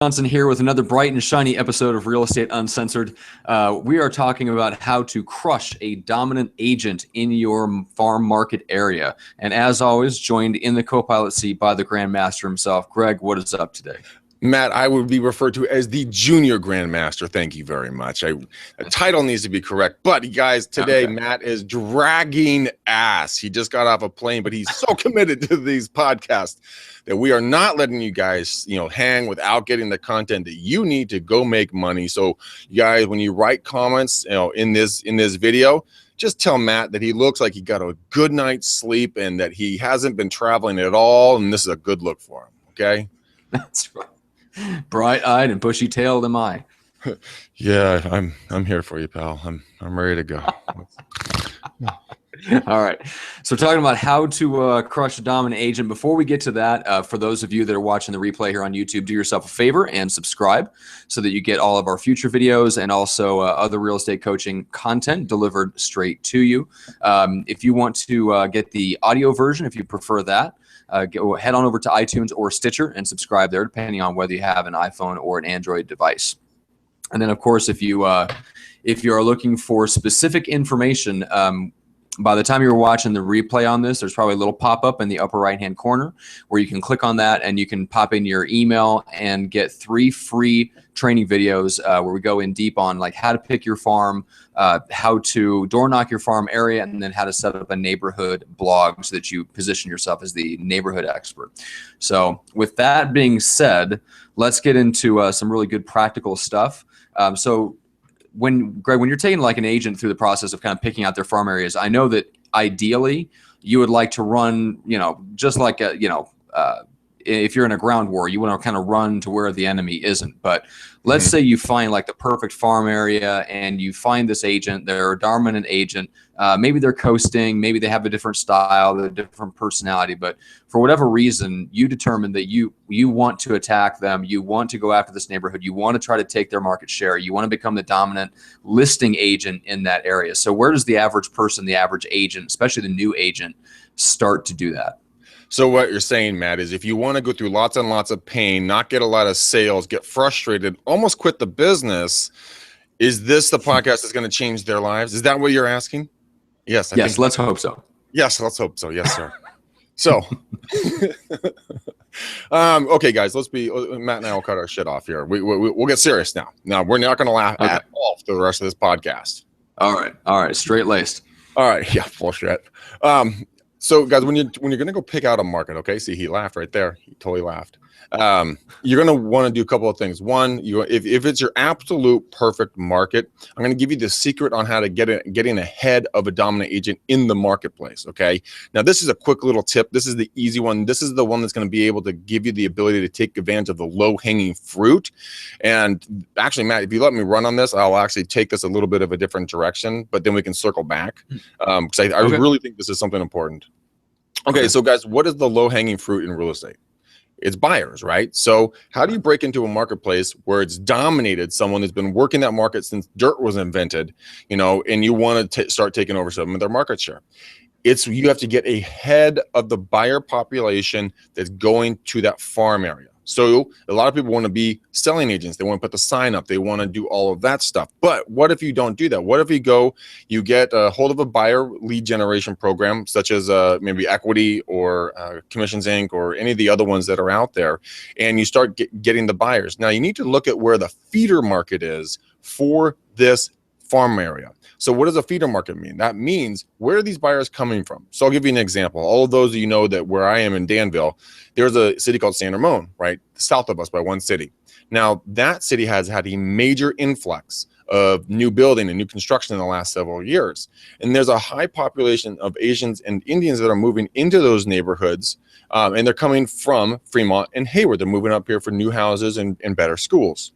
Johnson here with another bright and shiny episode of Real Estate Uncensored. We are talking about how to crush a dominant agent in your farm market area. And as always, joined in the co-pilot seat by the Grandmaster himself. Greg, what is up today? Matt, I would be referred to as the Junior Grandmaster. Thank you very much. The title needs to be correct. But guys, today Matt is dragging ass. He just got off a plane, but he's so committed to these podcasts that we are not letting you guys, hang without getting the content that you need to go make money. So, you guys, when you write comments, in this video, just tell Matt that he looks like he got a good night's sleep and that he hasn't been traveling at all, and this is a good look for him. Okay, that's right. Bright-eyed and bushy-tailed am I. Yeah, I'm here for you, pal. I'm ready to go. All right. So talking about how to crush a dominant agent. Before we get to that, for those of you that are watching the replay here on YouTube, do yourself a favor and subscribe so that you get all of our future videos and also other real estate coaching content delivered straight to you. If you want to get the audio version, if you prefer that, head on over to iTunes or Stitcher and subscribe there, depending on whether you have an iPhone or an Android device. And then, of course, if you are looking for specific information, by the time you're watching the replay on this, there's probably a little pop-up in the upper right-hand corner where you can click on that and you can pop in your email and get 3 free training videos where we go in deep on like how to pick your farm, how to door knock your farm area, and then how to set up a neighborhood blog so that you position yourself as the neighborhood expert. So with that being said, let's get into some really good practical stuff. Greg, when you're taking like an agent through the process of kind of picking out their farm areas, I know that ideally you would like to run, just like if you're in a ground war, you want to kind of run to where the enemy isn't. But let's say you find like the perfect farm area and you find this agent, they're a dominant agent. Maybe they're coasting, maybe they have a different style, a different personality, but for whatever reason, you determine that you want to attack them, you want to go after this neighborhood, you want to try to take their market share, you want to become the dominant listing agent in that area. So where does the average person, the average agent, especially the new agent, start to do that? So what you're saying, Matt, is if you want to go through lots and lots of pain, not get a lot of sales, get frustrated, almost quit the business, is this the podcast that's going to change their lives? Is that what you're asking? Yes. Yes, let's hope so. Yes, let's hope so. Yes, sir. So, okay, guys, Matt and I will cut our shit off here. We'll get serious now. Now, we're not going to laugh at all for the rest of this podcast. All right, straight-laced. All right, yeah, full shit. So, guys, when you're going to go pick out a market, okay, see, he laughed right there. He totally laughed. You're going to want to do a couple of things. One, if it's your absolute perfect market, I'm going to give you the secret on how to getting ahead of a dominant agent in the marketplace, okay? Now, this is a quick little tip. This is the easy one. This is the one that's going to be able to give you the ability to take advantage of the low-hanging fruit. And actually, Matt, if you let me run on this, I'll actually take this a little bit of a different direction, but then we can circle back because I really think this is something important. Okay, so guys, what is the low-hanging fruit in real estate? It's buyers, right? So how do you break into a marketplace where it's dominated, someone who's been working that market since dirt was invented, and you want to start taking over some of their market share? You have to get ahead of the buyer population that's going to that farm area. So a lot of people want to be selling agents. They want to put the sign up. They want to do all of that stuff. But what if you don't do that? What if you get a hold of a buyer lead generation program, such as maybe Equity or Commissions Inc. or any of the other ones that are out there, and you start getting the buyers. Now, you need to look at where the feeder market is for this farm area. So what does a feeder market mean? That means where are these buyers coming from? So I'll give you an example. All of those of you know that where I am in Danville, there's a city called San Ramon, right? South of us by one city. Now that city has had a major influx of new building and new construction in the last several years. And there's a high population of Asians and Indians that are moving into those neighborhoods. And they're coming from Fremont and Hayward. They're moving up here for new houses and better schools.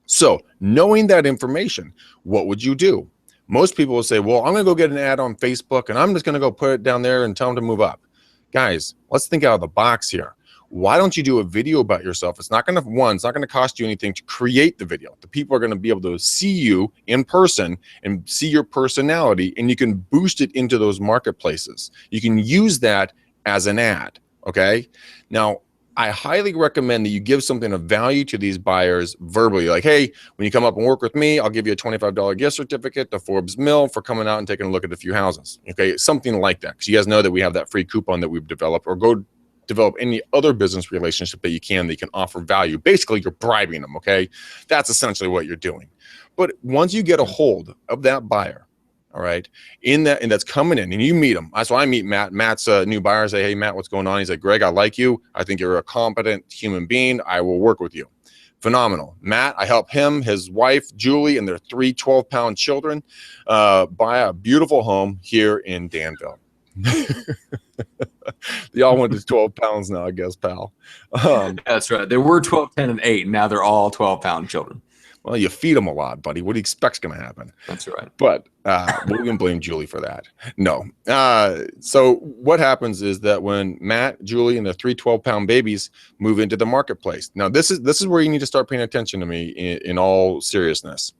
So knowing that information, what would you do? Most people will say, well, I'm going to go get an ad on Facebook and I'm just going to go put it down there and tell them to move up. Guys, let's think out of the box here. Why don't you do a video about yourself? It's not going to cost you anything to create the video. The people are going to be able to see you in person and see your personality, and you can boost it into those marketplaces. You can use that as an ad, okay? Now, I highly recommend that you give something of value to these buyers verbally. Like, hey, when you come up and work with me, I'll give you a $25 gift certificate to Forbes Mill for coming out and taking a look at a few houses. Okay, something like that. Because you guys know that we have that free coupon that we've developed, or go develop any other business relationship that you can offer value. Basically, you're bribing them. Okay, that's essentially what you're doing. But once you get a hold of that buyer, all right, and that's coming in, and you meet him. So I meet Matt. Matt's a new buyer. I say, hey, Matt, what's going on? He's like, Greg, I like you. I think you're a competent human being. I will work with you. Phenomenal. Matt, I help him, his wife, Julie, and their 3 12-pound children buy a beautiful home here in Danville. Y'all went to 12 pounds now, I guess, pal. That's right. They were 12, 10, and 8. And now they're all 12-pound children. Well, you feed them a lot, buddy. What do you expect's going to happen? That's right. But we can blame Julie for that. No. So what happens is that when Matt, Julie, and the 3 12-pound babies move into the marketplace. Now, this is where you need to start paying attention to me in all seriousness.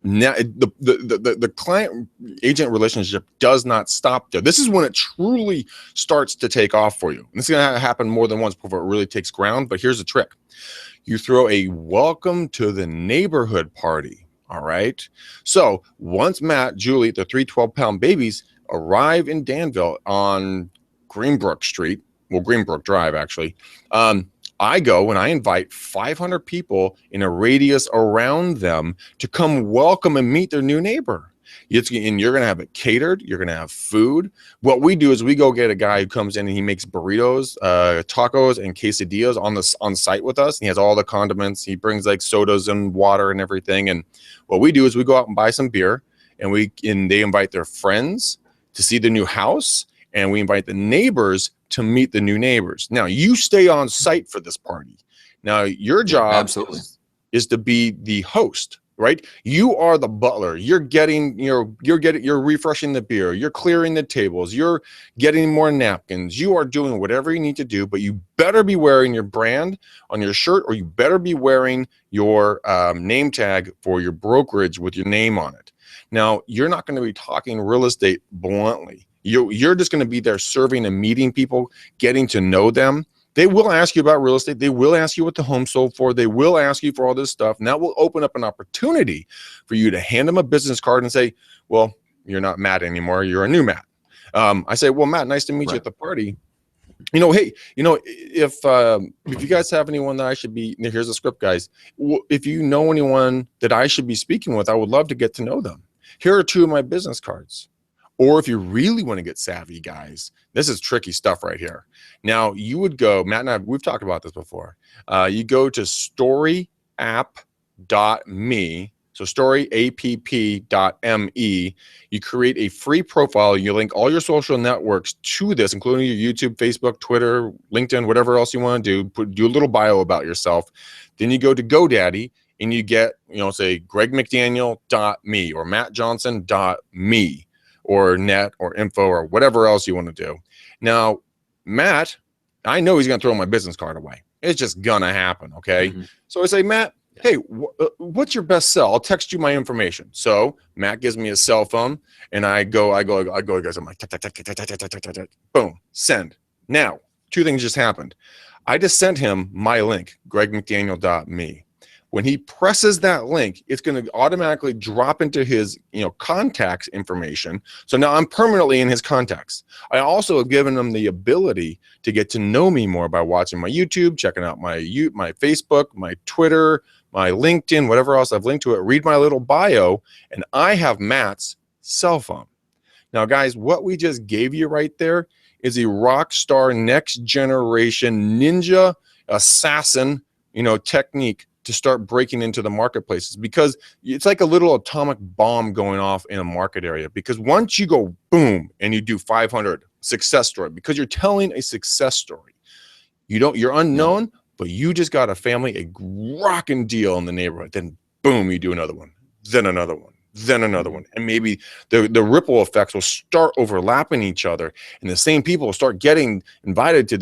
Now, the client agent relationship does not stop there. This is when it truly starts to take off for you. And this is going to happen more than once before it really takes ground. But here's the trick. You throw a welcome to the neighborhood party. All right. So once Matt, Julie, the 3 12-pound babies arrive in Danville on Greenbrook Street, well, Greenbrook Drive, actually, I go and I invite 500 people in a radius around them to come welcome and meet their new neighbor. And you're going to have it catered. You're going to have food. What we do is we go get a guy who comes in and he makes burritos, tacos, and quesadillas on site with us. And he has all the condiments. He brings like sodas and water and everything. And what we do is we go out and buy some beer, and they invite their friends to see the new house, and we invite the neighbors to meet the new neighbors. Now, you stay on site for this party. Now, your job is to be the host. Right? You are the butler. You're refreshing the beer. You're clearing the tables. You're getting more napkins. You are doing whatever you need to do, but you better be wearing your brand on your shirt, or you better be wearing your name tag for your brokerage with your name on it. Now, you're not going to be talking real estate bluntly. You're just going to be there serving and meeting people, getting to know them. They will ask you about real estate. They will ask you what the home sold for. They will ask you for all this stuff. And that will open up an opportunity for you to hand them a business card and say, well, you're not Matt anymore. You're a new Matt. I say, well, Matt, nice to meet you at the party. Hey, if you guys have anyone that I should be, here's the script, guys. If you know anyone that I should be speaking with, I would love to get to know them. Here are 2 of my business cards. Or if you really want to get savvy, guys, this is tricky stuff right here. Now, you would go, Matt and I, we've talked about this before. You go to storyapp.me. So storyapp.me. You create a free profile. You link all your social networks to this, including your YouTube, Facebook, Twitter, LinkedIn, whatever else you want to do. Do a little bio about yourself. Then you go to GoDaddy and you get, say gregmcdaniel.me or mattjohnson.me. Or net or info or whatever else you want to do. Now, Matt, I know he's going to throw my business card away. It's just going to happen, okay? Mm-hmm. So I say, Matt, hey, what's your best sell? I'll text you my information. So Matt gives me his cell phone, and I go, guys, I'm like, boom, send. Now, 2 things just happened. I just sent him my link, gregmcdaniel.me. When he presses that link, it's going to automatically drop into his, contacts information. So now I'm permanently in his contacts. I also have given him the ability to get to know me more by watching my YouTube, checking out my Facebook, my Twitter, my LinkedIn, whatever else I've linked to it. Read my little bio, and I have Matt's cell phone. Now, guys, what we just gave you right there is a rock star, next generation ninja assassin, technique to start breaking into the marketplaces, because it's like a little atomic bomb going off in a market area. Because once you go boom and you do 500 success story, because you're telling a success story, you're unknown, but you just got a family, a rocking deal in the neighborhood. Then boom, you do another one, then another one, then another one. And maybe the ripple effects will start overlapping each other, and the same people will start getting invited to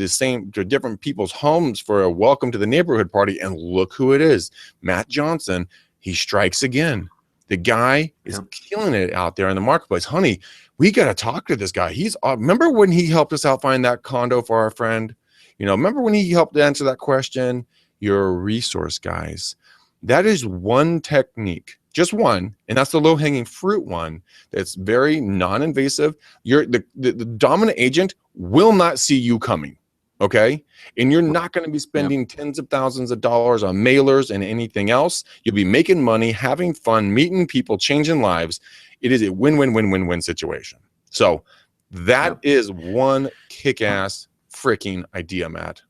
different people's homes for a welcome to the neighborhood party. And look who it is, Matt Johnson. He strikes again. The guy is killing it out there in the marketplace. Honey, we got to talk to this guy. He's remember when he helped us out find that condo for our friend? You know, remember when he helped answer that question? You're a resource, guys. That is one technique, just one, and that's the low-hanging fruit one. That's very non-invasive. The dominant agent will not see you coming, okay? And you're not going to be spending tens of thousands of dollars on mailers and anything else. You'll be making money, having fun, meeting people, changing lives. It is a win-win-win-win-win situation. So that is one kick-ass freaking idea, Matt.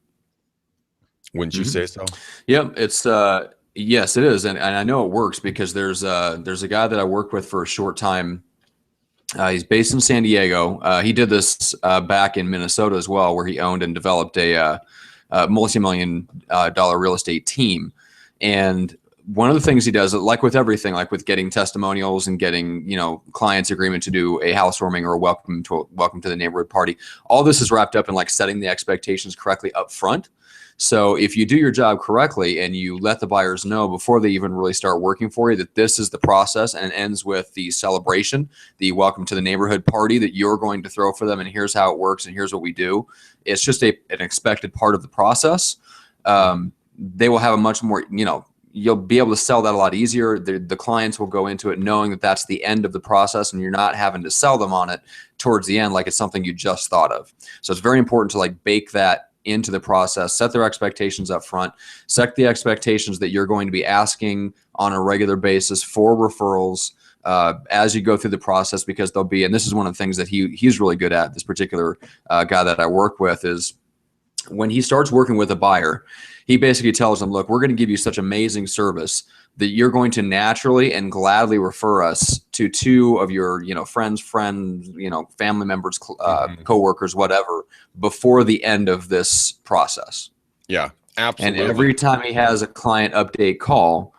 Wouldn't you say so? Yep, it's yes, it is, and I know it works because there's a guy that I worked with for a short time. He's based in San Diego. He did this back in Minnesota as well, where he owned and developed a multi-million dollar real estate team. And one of the things he does, like with everything, like with getting testimonials and getting, you know, clients' agreement to do a housewarming or a welcome to the neighborhood party, all this is wrapped up in like setting the expectations correctly up front. So if you do your job correctly and you let the buyers know before they even really start working for you that this is the process, and it ends with the celebration, the welcome to the neighborhood party that you're going to throw for them, and here's how it works and here's what we do. It's just an expected part of the process. They will have a much more, you know, you'll be able to sell that a lot easier. The clients will go into it knowing that that's the end of the process, and you're not having to sell them on it towards the end like it's something you just thought of. So it's very important to like bake that into the process, set their expectations up front, set the expectations that you're going to be asking on a regular basis for referrals as you go through the process, because there'll be, and this is one of the things that he's really good at, this particular guy that I work with, is when he starts working with a buyer, he basically tells them, look, we're going to give you such amazing service that you're going to naturally and gladly refer us to two of your, you know, friends, you know, family members, coworkers, whatever, before the end of this process. Yeah, absolutely. And every time he has a client update call,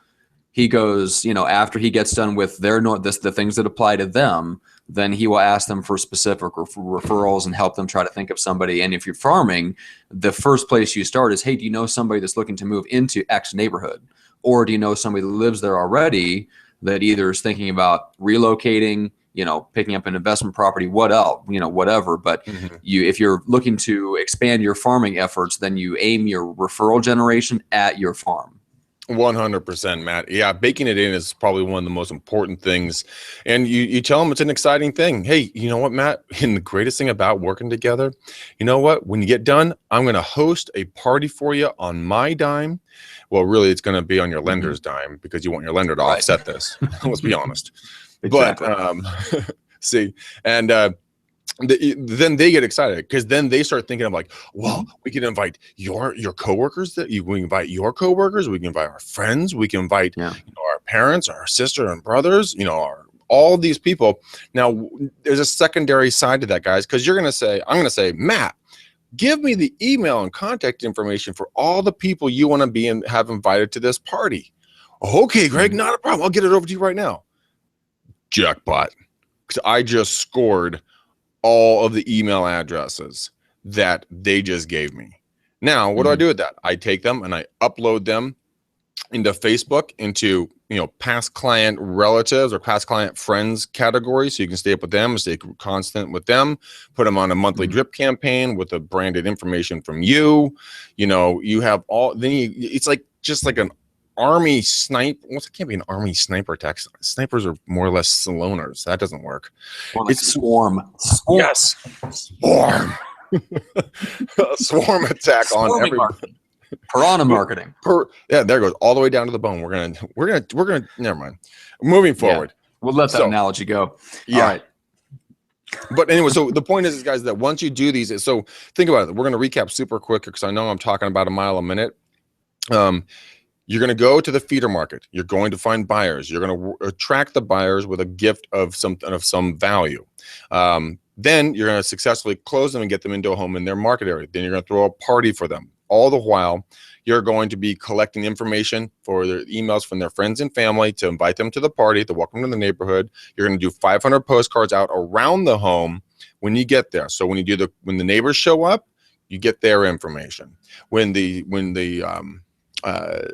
he goes, you know, after he gets done with the things that apply to them, then he will ask them for specific referrals and help them try to think of somebody. And if you're farming, the first place you start is, hey, do you know somebody that's looking to move into X neighborhood? Or do you know somebody that lives there already that either is thinking about relocating, you know, picking up an investment property, what else, you know, whatever. But if you're looking to expand your farming efforts, then you aim your referral generation at your farm. 100%, Matt. Yeah, baking it in is probably one of the most important things. And you tell them it's an exciting thing. Hey, you know what, Matt? And the greatest thing about working together, you know what? When you get done, I'm going to host a party for you on my dime. Well, really, it's going to be on your lender's dime, because you want your lender to offset this. Let's be honest. Exactly. But see, and then they get excited, because then they start thinking of like, well, we can invite your coworkers, we can invite your coworkers, we can invite our friends, we can invite you know, our parents, our sister and brothers, you know, all these people. Now, there's a secondary side to that, guys, because I'm going to say, Matt, give me the email and contact information for all the people you want to be and have invited to this party. Okay, Greg, not a problem. I'll get it over to you right now. Jackpot. Because I just scored all of the email addresses that they just gave me. Now, what do I do with that? I take them and I upload them into Facebook, into, you know, past client relatives or past client friends category, so you can stay up with them and stay constant with them. Put them on a monthly drip campaign with the branded information from you. You know, you have all. Then it's like just like an army snipe. Well, it can't be an army sniper attack. Snipers are more or less loners. That doesn't work. Well, it's swarm. Yes, swarm. A swarm attack on everybody. Piranha marketing. Yeah, there goes all the way down to the bone. We're gonna. Never mind. Moving forward, we'll let that analogy go. Yeah. All right. But anyway, so the point is, guys, that once you do these, so think about it. We're going to recap super quick, because I know I'm talking about a mile a minute. You're going to go to the feeder market. You're going to find buyers. You're going to attract the buyers with a gift of some value. Then you're going to successfully close them and get them into a home in their market area. Then you're going to throw a party for them. All the while, you're going to be collecting information for their emails from their friends and family to invite them to the party, to welcome to the neighborhood. You're going to do 500 postcards out around the home when you get there. So when the neighbors show up, you get their information. When the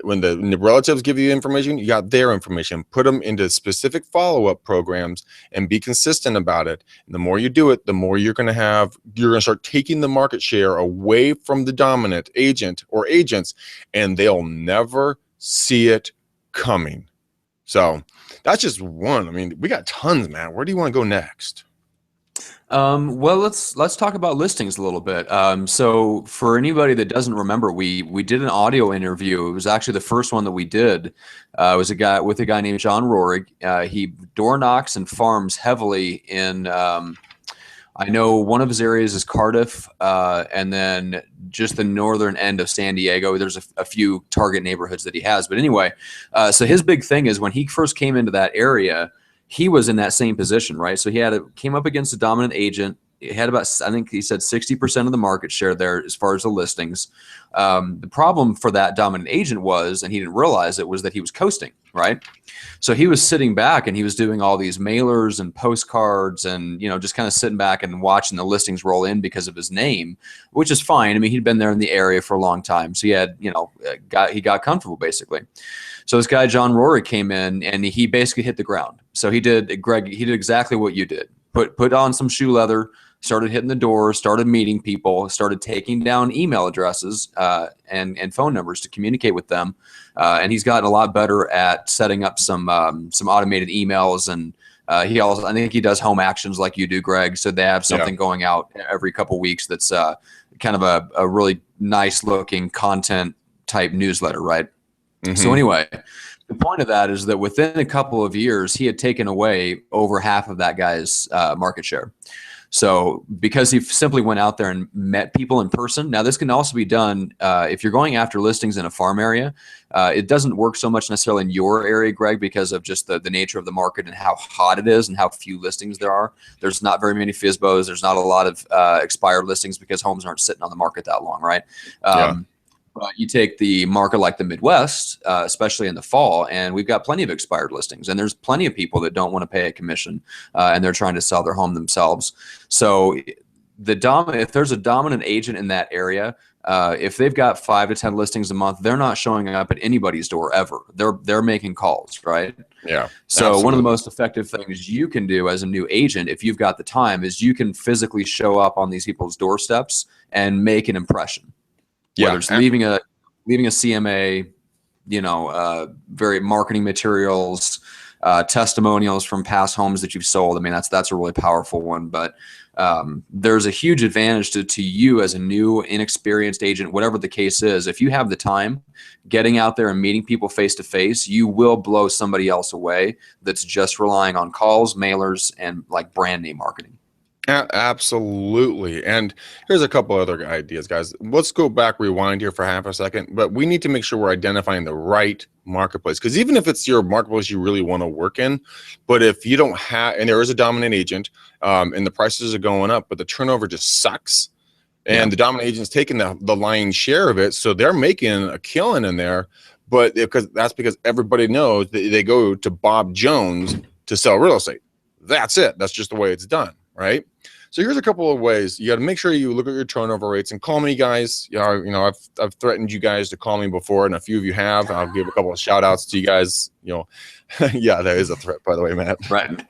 when the relatives give you information, you got their information. Put them into specific follow-up programs and be consistent about it. And the more you do it, the more you're going to start taking the market share away from the dominant agent or agents, and they'll never see it coming. So that's just one. I mean, we got tons, man. Where do you want to go next? Well, let's talk about listings a little bit. So for anybody that doesn't remember, we did an audio interview. It was actually the first one that we did. It was a guy named John Rohrig. He door knocks and farms heavily in. I know one of his areas is Cardiff, and then just the northern end of San Diego. There's a few target neighborhoods that he has. But anyway, so his big thing is when he first came into that area, he was in that same position, right? So he came up against a dominant agent. He had about, I think he said 60% of the market share there as far as the listings. The problem for that dominant agent was, and he didn't realize it, was that he was coasting, right? So he was sitting back and he was doing all these mailers and postcards and, just kind of sitting back and watching the listings roll in because of his name, which is fine. I mean, he'd been there in the area for a long time. So he had, he got comfortable basically. So this guy, John Rohrig, came in and he basically hit the ground. So he did exactly what you did. Put on some shoe leather, started hitting the doors, started meeting people, started taking down email addresses and phone numbers to communicate with them. And he's gotten a lot better at setting up some automated emails. And I think he does home actions like you do, Greg. So they have something going out every couple weeks that's kind of a really nice looking content type newsletter, right? Mm-hmm. So anyway, the point of that is that within a couple of years, he had taken away over half of that guy's market share. So because he simply went out there and met people in person. Now, this can also be done if you're going after listings in a farm area. It doesn't work so much necessarily in your area, Greg, because of just the nature of the market and how hot it is and how few listings there are. There's not very many FSBOs. There's not a lot of expired listings because homes aren't sitting on the market that long, right? But you take the market like the Midwest, especially in the fall, and we've got plenty of expired listings, and there's plenty of people that don't want to pay a commission, and they're trying to sell their home themselves. So if there's a dominant agent in that area, if they've got 5 to 10 listings a month, they're not showing up at anybody's door ever. They're making calls, right? Yeah. So absolutely. One of the most effective things you can do as a new agent, if you've got the time, is you can physically show up on these people's doorsteps and make an impression. Whether it's leaving a CMA, very marketing materials, testimonials from past homes that you've sold. I mean, that's a really powerful one. But there's a huge advantage to you as a new, inexperienced agent, whatever the case is. If you have the time, getting out there and meeting people face to face, you will blow somebody else away that's just relying on calls, mailers, and like brand name marketing. Absolutely. And here's a couple other ideas, guys. Let's go back, rewind here for half a second, but we need to make sure we're identifying the right marketplace, because even if it's your marketplace you really want to work in, but if you don't have, and there is a dominant agent and the prices are going up, but the turnover just sucks, and the dominant agent's taking the lion's share of it, so they're making a killing in there, but because everybody knows that they go to Bob Jones to sell real estate. That's it. That's just the way it's done, right? So here's a couple of ways. You got to make sure you look at your turnover rates and call me, guys. I've threatened you guys to call me before, and a few of you have. I'll give a couple of shout outs to you guys. Yeah, that is a threat, by the way, Matt. Right.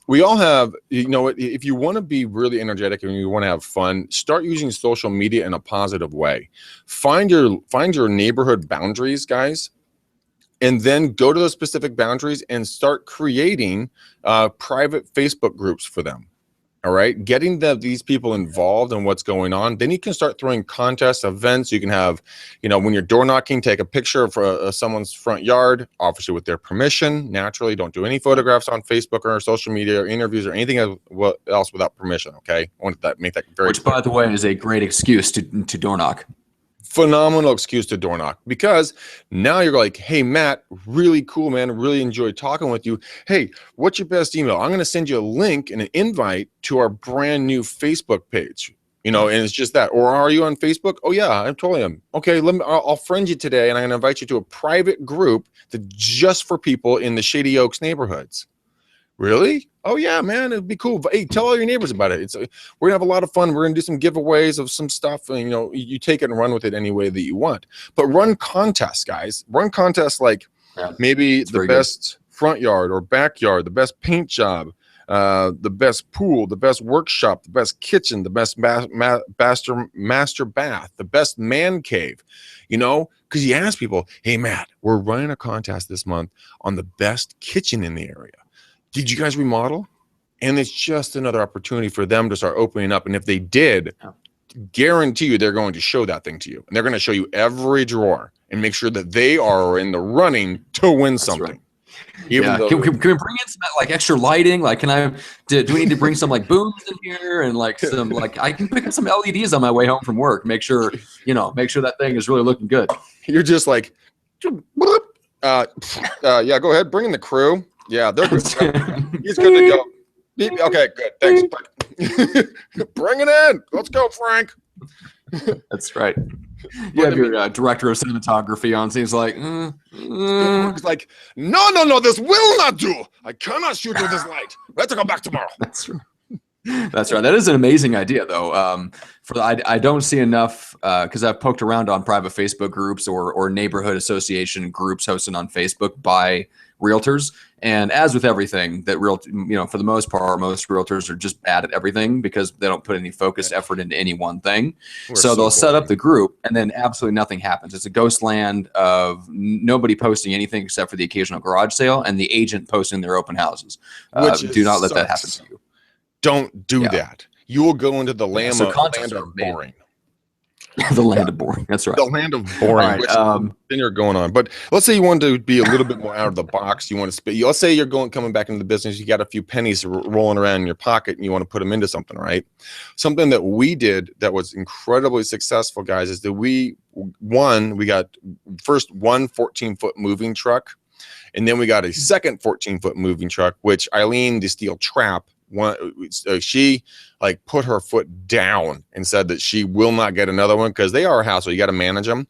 We all have, if you want to be really energetic and you want to have fun, start using social media in a positive way. Find your neighborhood boundaries, guys. And then go to those specific boundaries and start creating private Facebook groups for them. All right, getting these people involved in what's going on. Then you can start throwing contests, events. You can have, when you're door knocking, take a picture of someone's front yard, obviously with their permission. Naturally, don't do any photographs on Facebook or social media or interviews or anything else without permission. Okay, I want to make that very clear. By the way, is a great excuse to door knock. Phenomenal excuse to door knock, because now you're like, hey, Matt, really cool, man. Really enjoyed talking with you. Hey, what's your best email? I'm going to send you a link and an invite to our brand new Facebook page, and it's just that. Or are you on Facebook? Oh, yeah, I totally am. Okay, I'll friend you today, and I'm going to invite you to a private group that's just for people in the Shady Oaks neighborhoods. Really? Oh yeah, man, it'd be cool. But hey, tell all your neighbors about it. We're gonna have a lot of fun. We're gonna do some giveaways of some stuff, and you take it and run with it any way that you want. But run contests, guys. Run contests like maybe the best front yard or backyard, the best paint job, the best pool, the best workshop, the best kitchen, the best master bath, the best man cave. Because you ask people, hey Matt, we're running a contest this month on the best kitchen in the area. Did you guys remodel? And it's just another opportunity for them to start opening up. And if they did, guarantee you they're going to show that thing to you. And they're going to show you every drawer and make sure that they are in the running to win something. Right. Can we bring in some like extra lighting? Like, do we need to bring some like booms in here and like some I can pick up some LEDs on my way home from work. Make sure that thing is really looking good. You're just like, yeah, go ahead, bring in the crew. Yeah, they're good. He's good to go. Okay, good. Thanks. Bring it in. Let's go, Frank. That's right. You have your director of cinematography on. Seems like, It's like, no, this will not do. I cannot shoot with this light. Let's go back tomorrow. That's right. That's right. That is an amazing idea, though. I don't see enough because I've poked around on private Facebook groups or neighborhood association groups hosted on Facebook by realtors. And as with everything, that for the most part, most realtors are just bad at everything because they don't put any focused effort into any one thing. So they'll set up the group, and then absolutely nothing happens. It's a ghost land of nobody posting anything except for the occasional garage sale and the agent posting their open houses. Do not let that happen to you. Don't do that. You will go into the land of boring. The land of boring. That's right. The land of boring. Right, then you're going on. But let's say you want to be a little bit more out of the box. You want to spend. Let's say you're coming back into the business. You got a few pennies rolling around in your pocket, and you want to put them into something, right? Something that we did that was incredibly successful, guys, is that we got first one 14-foot moving truck, and then we got a second 14-foot moving truck, which Eileen, the steel trap. She put her foot down and said that she will not get another one because they are a house, so you got to manage them.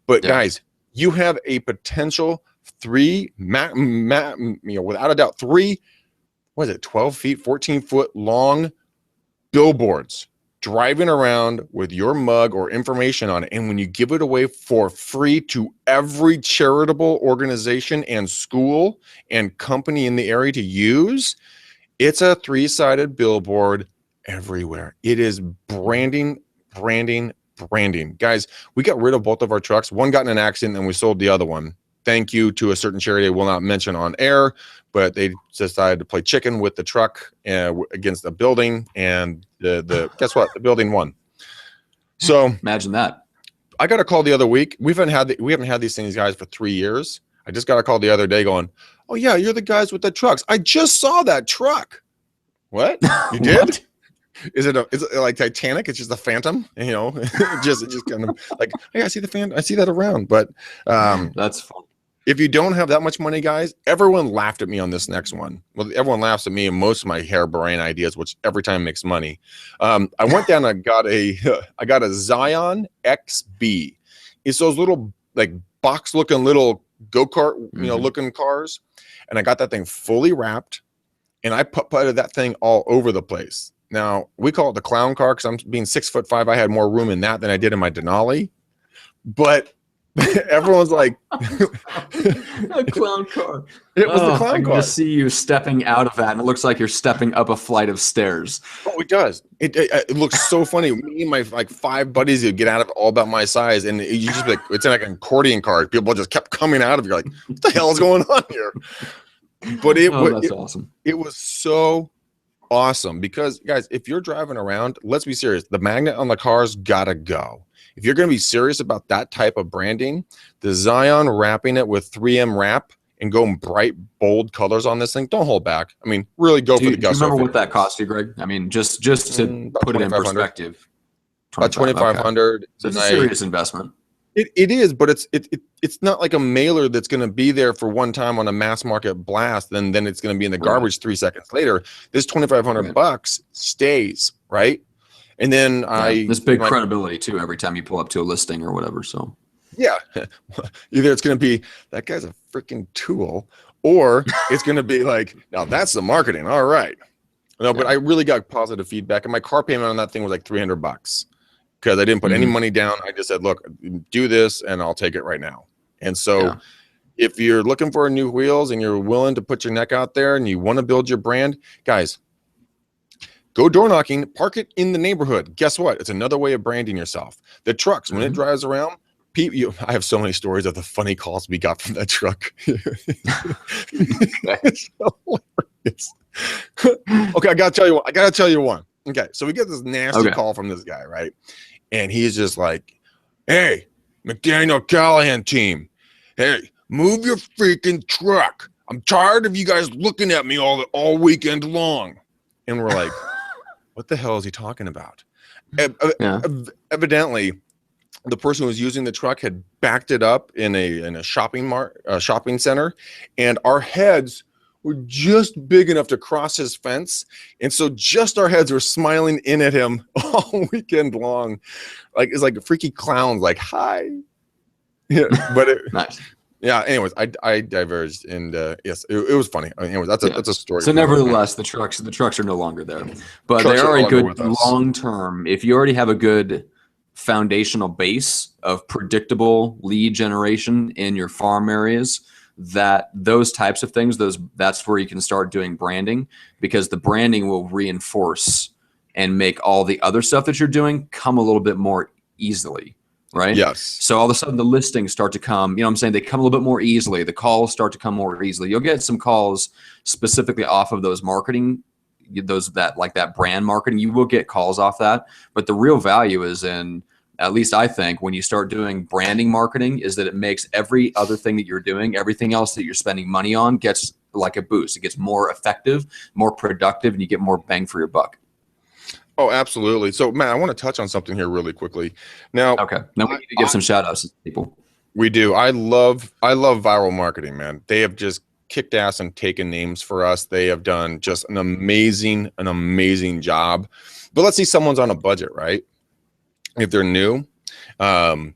But guys, you have a potential without a doubt, 12 feet, 14-foot long billboards driving around with your mug or information on it. And when you give it away for free to every charitable organization and school and company in the area to use, it's a 3-sided billboard everywhere. It is branding. Guys, we got rid of both of our trucks. One got in an accident and we sold the other one. Thank you to a certain charity I will not mention on air, but they decided to play chicken with the truck against a building, and guess what? The building won. So imagine that. I got a call the other week. We haven't had these things, guys, for 3 years. I just got a call the other day going, oh yeah, you're the guys with the trucks. I just saw that truck. What? You did? What? Is it like Titanic? It's just a phantom, just kind of like, hey, I see the phantom. I see that around. But that's fun. If you don't have that much money, guys, everyone laughed at me on this next one. Well, everyone laughs at me and most of my harebrained ideas, which every time makes money. I went down and I got a Zion XB. It's those little box looking little go-kart, looking cars. And I got that thing fully wrapped, and I putted that thing all over the place. Now, we call it the clown car because I'm being 6'5". I had more room in that than I did in my Denali. But everyone's like, a clown car. It was the clown car. I can just see you stepping out of that, and it looks like you're stepping up a flight of stairs. Oh, it does. It looks so funny. Me and my 5 buddies would get out of it all about my size, and you just it's like an accordion car. People just kept coming out of it. You're like, what the hell is going on here? But that's awesome. It was so awesome because, guys, if you're driving around, let's be serious. The magnet on the car's gotta go. If you're going to be serious about that type of branding, the Zion wrapping it with 3M wrap and going bright, bold colors on this thing, don't hold back. I mean, really go for the gusto. Do you remember what that cost you, Greg? I mean, just to put it in perspective. About $2,500. Okay. So it's a serious investment. It is, but it's not like a mailer that's going to be there for one time on a mass market blast, then it's going to be in the garbage 3 seconds later. This $2,500 stays, right? And then this big credibility too every time you pull up to a listing or whatever. So yeah, either it's going to be that guy's a freaking tool, or it's going to be like, now that's the marketing. All right. No, but I really got positive feedback, and my car payment on that thing was like $300 because I didn't put any money down. I just said, look, do this and I'll take it right now. And so if you're looking for new wheels and you're willing to put your neck out there and you want to build your brand, guys, go door knocking, park it in the neighborhood. Guess what? It's another way of branding yourself. The trucks, when it drives around, I have so many stories of the funny calls we got from that truck. It's hilarious. Okay, I gotta tell you one. Okay, so we get this nasty call from this guy, right? And he's just like, "Hey, McDaniel Callahan team, hey, move your freaking truck. I'm tired of you guys looking at me all weekend long." And we're like, "What the hell is he talking about?" Evidently, the person who was using the truck had backed it up in a shopping center, and our heads were just big enough to cross his fence, and so just our heads were smiling in at him all weekend long, like it's like freaky clowns, like hi. Yeah, but nice. Yeah. Anyways, I diverged, and yes, it was funny. Anyways, that's a story. So nevertheless, the trucks are no longer there, but they are a good long term. If you already have a good foundational base of predictable lead generation in your farm areas, that those types of things, that's where you can start doing branding, because the branding will reinforce and make all the other stuff that you're doing come a little bit more easily, right? Yes. So all of a sudden the listings start to come, you know what I'm saying? They come a little bit more easily. The calls start to come more easily. You'll get some calls specifically off of those marketing, that brand marketing. You will get calls off that, but the real value is in, at least I think, when you start doing branding marketing, is that it makes every other thing that you're doing, everything else that you're spending money on, gets like a boost. It gets more effective, more productive, and you get more bang for your buck. Oh, absolutely. So, Matt, I want to touch on something here really quickly. Now, we need to give some shout outs to people. We do. I love viral marketing, man. They have just kicked ass and taken names for us. They have done just an amazing job. But let's see, someone's on a budget, right? If they're new, and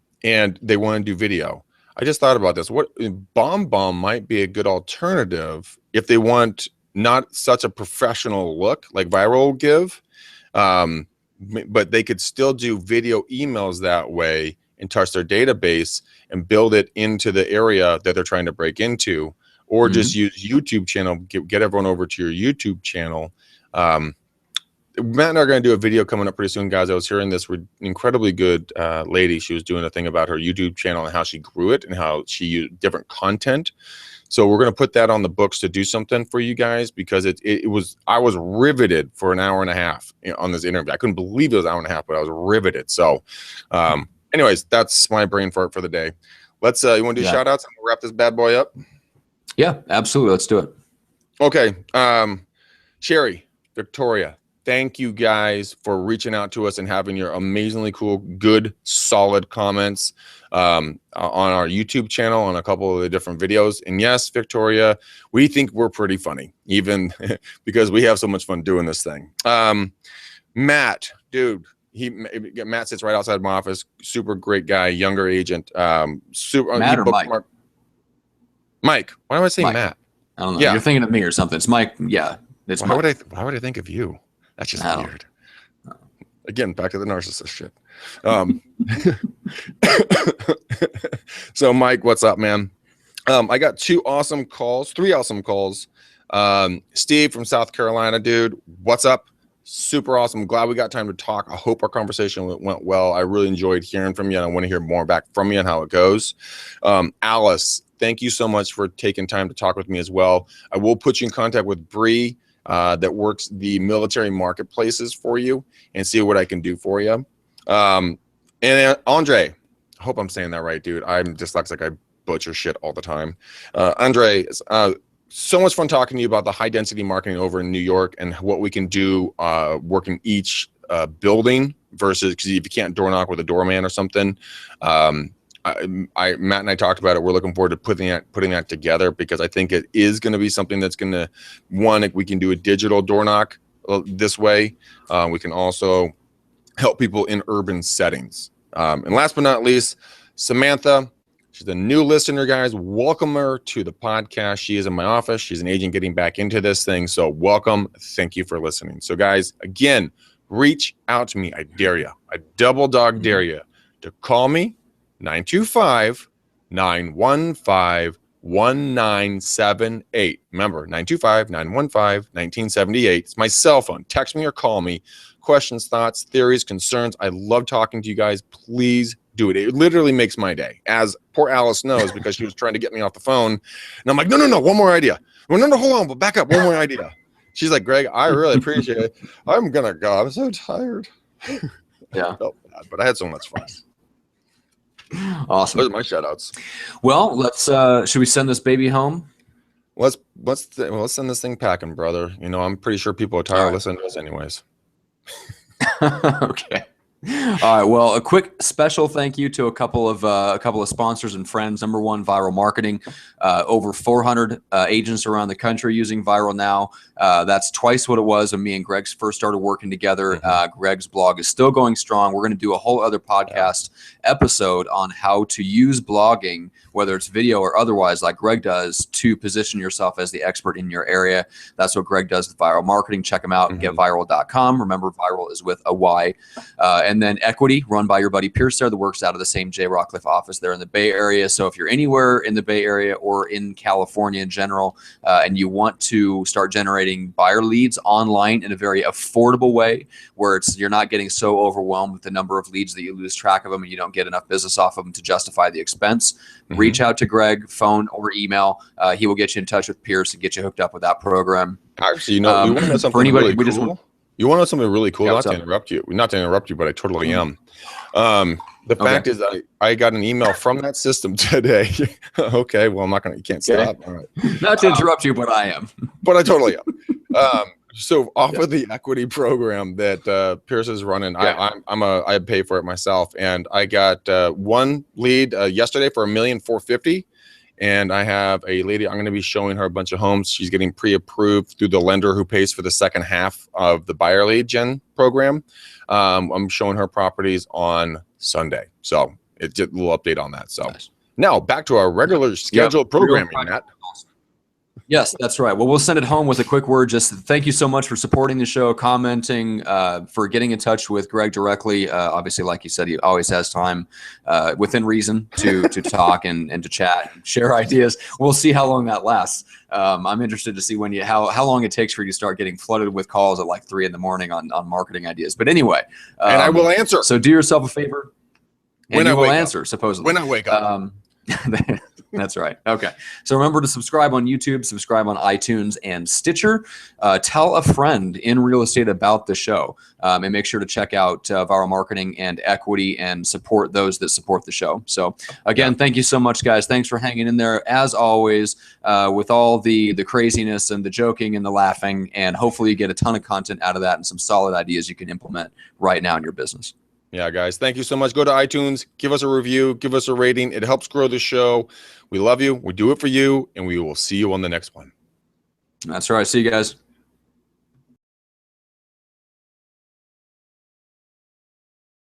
they want to do video. I just thought about this. What BombBomb might be a good alternative if they want not such a professional look like Viral will give, but they could still do video emails that way and touch their database and build it into the area that they're trying to break into, or just use YouTube channel, get everyone over to your YouTube channel. Matt and I are going to do a video coming up pretty soon, guys. I was hearing this incredibly good lady. She was doing a thing about her YouTube channel and how she grew it and how she used different content. So we're going to put that on the books to do something for you guys, because I was riveted for an hour and a half on this interview. I couldn't believe it was an hour and a half, but I was riveted. So anyways, that's my brain fart for the day. Let's you want to do shout outs and wrap this bad boy up? Yeah, absolutely. Let's do it. Okay. Sherry, Victoria, thank you guys for reaching out to us and having your amazingly cool, good, solid comments on our YouTube channel on a couple of the different videos. And yes, Victoria, we think we're pretty funny, even because we have so much fun doing this thing. Matt, dude, Matt sits right outside my office. Super great guy, younger agent. Matt or Mike? Mike. Why am I saying Mike. Matt? I don't know. Yeah. You're thinking of me or something. It's Mike. Yeah. It's Why would I think of you? That's just weird. Again, back to the narcissist shit. So Mike, what's up, man? I got three awesome calls. Steve from South Carolina, dude, what's up? Super awesome. Glad we got time to talk. I hope our conversation went well. I really enjoyed hearing from you, and I want to hear more back from you on how it goes. Alice, thank you so much for taking time to talk with me as well. I will put you in contact with Bree, that works the military marketplaces for you, and see what I can do for you. And Andre, I hope I'm saying that right, dude. I'm dyslexic. I butcher shit all the time. Andre, so much fun talking to you about the high density marketing over in New York and what we can do working each building versus, because if you can't door knock with a doorman or something. Matt and I talked about it. We're looking forward to putting that together, because I think it is going to be something that's going to, we can do a digital door knock this way. We can also help people in urban settings. And last but not least, Samantha, She's a new listener, guys. Welcome her to the podcast. She is in my office. She's an agent getting back into this thing. So welcome. Thank you for listening. So guys, again, reach out to me. I dare you. I double dog dare you to call me 925-915-1978. Remember, 925-915-1978. It's my cell phone. Text me or call me. Questions, thoughts, theories, concerns. I love talking to you guys. Please do it. It literally makes my day, as poor Alice knows, because she was trying to get me off the phone. And I'm like, no, one more idea. Well, no, hold on, but back up. One more idea. She's like, Greg, I really appreciate it. I'm going to go. I'm so tired. Yeah. Felt bad, but I had so much fun. Awesome. Those are my shout outs. Well, let's, should we send this baby home? Let's send this thing packing, brother. You know, I'm pretty sure people are tired of listening to us anyways. Okay. All right. Well, a quick special thank you to a couple of sponsors and friends. Number one, Viral Marketing. Over 400 agents around the country using Viral now. That's twice what it was when me and Greg first started working together. Greg's blog is still going strong. We're going to do a whole other podcast episode on how to use blogging, whether it's video or otherwise, like Greg does, to position yourself as the expert in your area. That's what Greg does with Viral Marketing. Check him out and getviral.com. Remember, Viral is with a Y. And then Equity, run by your buddy Pierce there, that works out of the same J. Rockcliffe office there in the Bay Area. So if you're anywhere in the Bay Area or in California in general, and you want to start generating buyer leads online in a very affordable way, where you're not getting so overwhelmed with the number of leads that you lose track of them and you don't get enough business off of them to justify the expense, reach out to Greg, phone or email. He will get you in touch with Pierce and get you hooked up with that program. Actually, you want to know something for anybody, really cool? You want to know something really cool? Yeah, not to interrupt you, but I totally am. The fact is, I got an email from that system today. Okay, well, you can't stop. All right. Not to interrupt you, but I am. But I totally am. So off of the equity program that Pierce is running, I pay for it myself, and I got one lead yesterday for $1,450,000. And I have a lady, I'm going to be showing her a bunch of homes. She's getting pre-approved through the lender who pays for the second half of the buyer lead gen program. I'm showing her properties on Sunday. So it's just a little update on that. So now back to our regular scheduled programming, Matt. Yes, that's right. Well, we'll send it home with a quick word. Just thank you so much for supporting the show, commenting, for getting in touch with Greg directly. Obviously, like you said, he always has time within reason to talk and to chat and share ideas. We'll see how long that lasts. I'm interested to see how long it takes for you to start getting flooded with calls at like 3 in the morning on marketing ideas. But anyway. And I will answer. So do yourself a favor. And you will answer, supposedly. When I wake up. That's right. Okay. So remember to subscribe on YouTube, subscribe on iTunes and Stitcher. Tell a friend in real estate about the show, and make sure to check out Viral Marketing and Equity and support those that support the show. So again, thank you so much, guys. Thanks for hanging in there as always, with all the craziness and the joking and the laughing, and hopefully you get a ton of content out of that and some solid ideas you can implement right now in your business. Yeah, guys, thank you so much. Go to iTunes, give us a review, give us a rating. It helps grow the show. We love you. We do it for you, and we will see you on the next one. That's right. See you guys.